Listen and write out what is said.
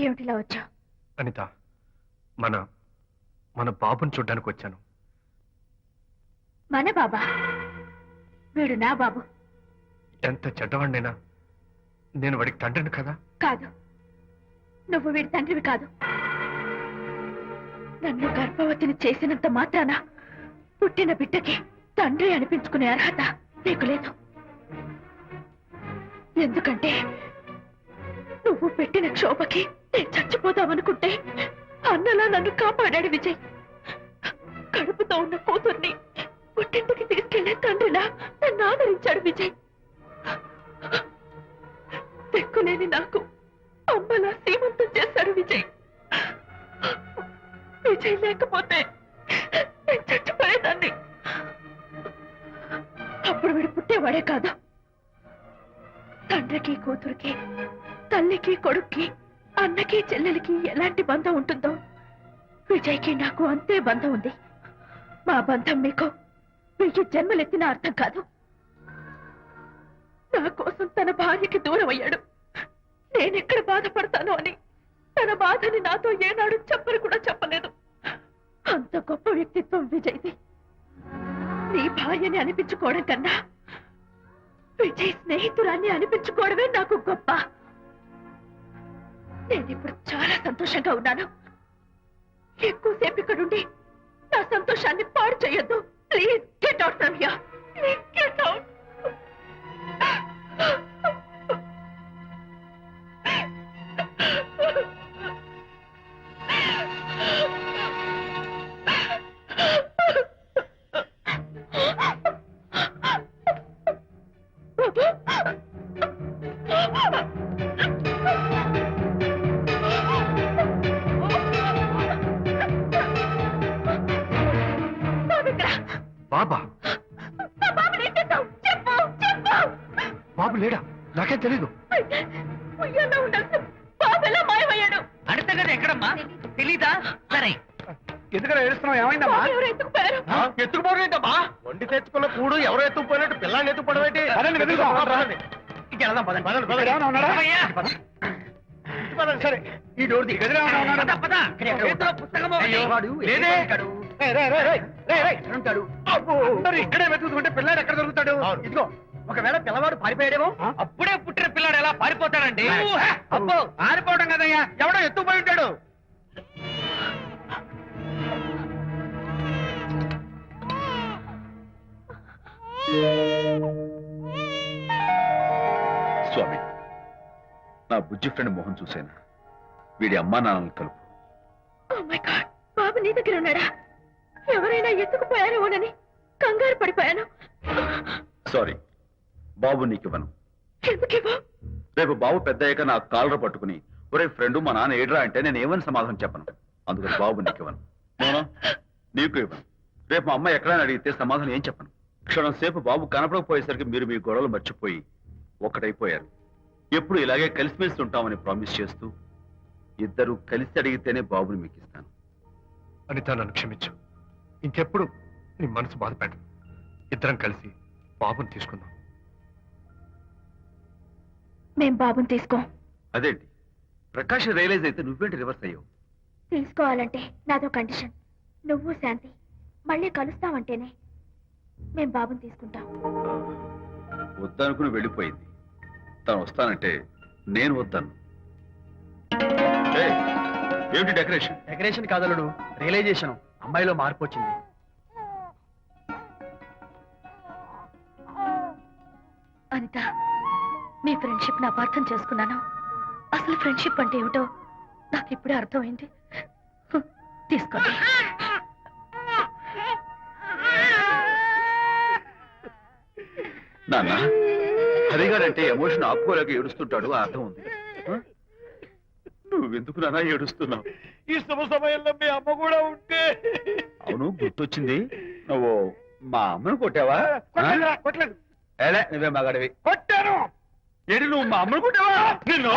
ఏమిటిలా వచ్చా? అనిత, మన మన బాబుని చూడ్డానికి వచ్చాను. మన బాబా? వీడు నా బాబు. ఎంత చెడ్డవాడినైనా నేను వాడికి తండ్రిని కదా? కాదు, నువ్వు వీడి తండ్రివి కాదు. నన్ను గర్భవతిని చేసినంత మాత్రాన పుట్టిన బిడ్డకి తండ్రి అనిపించుకునే అర్హత నీకు లేదు. ఎందుకంటే నువ్వు పెట్టిన క్షోభకి నేను చచ్చిపోదామనుకుంటే అన్నలా నన్ను కాపాడాడు విజయ్. కడుపుతో ఉన్న కూతుర్ని పుట్టింటికి తీసుకెళ్లే తండ్రిలా నన్ను ఆదరించాడు విజయ్. దిక్కులేని నాకు అమ్మలా సీమంతం చేశాడు విజయ్. విజయ్ లేకపోతే నేను చచ్చిపోయేదాన్ని. అప్పుడు వీడు పుట్టేవాడే కాదు. తండ్రికి కూతురికి, తల్లికి కొడుక్కి, అన్నకి చెల్లెలికి ఎలాంటి బంధం ఉంటుందో విజయ్కి నాకు అంతే బంధం ఉంది. మా బంధం మీకు 1000 జన్మలెత్తిన అర్థం కాదు. నా కోసం తన భార్యకి దూరం అయ్యాడు. నేనెక్కడ బాధపడతానో అని తన బాధని నాతో ఏనాడు చెప్పని కూడా చెప్పలేదు. అంత గొప్ప వ్యక్తిత్వం విజయ్ది. నీ భార్యని అనిపించుకోవడం కన్నా విజయ్ స్నేహితురాన్ని అనిపించుకోవడమే నాకు గొప్ప. నేనిప్పుడు చాలా సంతోషంగా ఉన్నాను. ఎక్కువసేపు ఇక్కడుండి నా సంతోషాన్ని పాడు చేయొద్దు. Please get out from here. Please get out. బాబా? బాబు లేడా? నాకేం తెలీదు. అడతగడ ఎక్కడమ్మా? తెలీదా? సరే, ఎందుకలా ఏడుస్తున్నావు? ఏమైందమ్మా? ఎత్తుకుపోవడమా? వండి తెచ్చుకున్న కూడు ఎవరో ఎత్తుకుపోయినట్టు పిల్లాన్ని ఎత్తుకుపోవడం సరే, ఈ డోర్ ఇక్కడే వెతుకుంటే పిల్లాడు ఎక్కడ దొరుకుతాడు? ఇదిగో, ఒకవేళ పిల్లవాడు పారిపోయాడేమో. అప్పుడే పుట్టిన పిల్లాడు ఎలా పారిపోతాడండి? అబ్బో, పారిపోవడం కదయ్యా, ఎవడో ఎత్తుకుపోయి ఉంటాడు. స్వామి, నా బుజ్జి ఫ్రెండ్ మోహన్ చూసేనా? వీడి అమ్మా నాన్నలు కలుపు. బాబు నీ దగ్గర ఉన్నాడా? ఎవరైనా ఎత్తుకుపోయారేమోనని కంగారు పడిపోయాను. సారీ, బాబు నీకివ్వను. ఎందుకేవో? రేపు బాబు పెద్దయ్యాక నా కాలర పట్టుకుని ఒరే ఫ్రెండ్ మా నాన్న ఏడ్రా అంటే నేను ఏమని సమాధానం చెప్పను. అందుకని బాబు నీకివ్వను. మోనా, నీకు ఇవ్వను. రేపు మా అమ్మ ఎక్కడైనా అడిగితే సమాధానం ఏం చెప్పను. క్షణం సేపు బాబు కనపడకపోయేసరికి మీరు మీ గొడవలు మర్చిపోయి ఒక్కటైపోయారు. ఎప్పుడు ఇలాగే కలిసిమెలిసి ఉంటామని ప్రామిస్ చేస్తూ ఇద్దరు కలిసి అడిగితేనే బాబుని మీకు ఇస్తాను. అనిత, నన్ను క్షమించు. ఇంకెప్పుడు నీ మనసు బాధపెట్టను. ఇద్దరం కలిసి బాబుని తీసుకుందాం. మేం బాబుని తీసుకో. అదేంటి, ప్రకాష్ రియలైజ్ అయితే నువ్వేంటి రివర్స్ అయ్యావు? తీసుకోవాలంటే నాదో కండిషన్. నువ్వు శాంతి మళ్ళీ కలుస్తావంటేనే మేం బాబుని తీసుకుంటాం. వద్దనుకుని వెళ్ళిపోయింది. తను వస్తానంటే నేను వద్దాను. ఏమిటి డెకరేషన్? Decoration కాదలుడు, realisation. అమ్మాయిలో మార్పు వచ్చింది. అనిత, మీ ఫ్రెండ్షిప్ నా అర్థం చేసుకున్నాను. అసలు ఫ్రెండ్షిప్ అంటే ఏమిటో నాకు ఇప్పుడే అర్థమైంది. తీసుకోండి. నాన్న, హరిగాడంటే ఎమోషన్ ఆపుకోలేక ఏడుస్తుంటాడు, ఆ అర్థం ఉంది. నువ్వెందుకు నాన్న ఏడుస్తున్నావు? ఈ శుభ సమయంలో మీ అమ్మ కూడా ఉంటే. అవును, గుర్తొచ్చింది. నువ్వు మా అమ్మను కొట్టావా? కొట్టలేదు. నువ్వే మగాడివి. కొట్టాను. ఏంటి, నువ్వు మా అమ్మను కొట్టావా? నిన్ను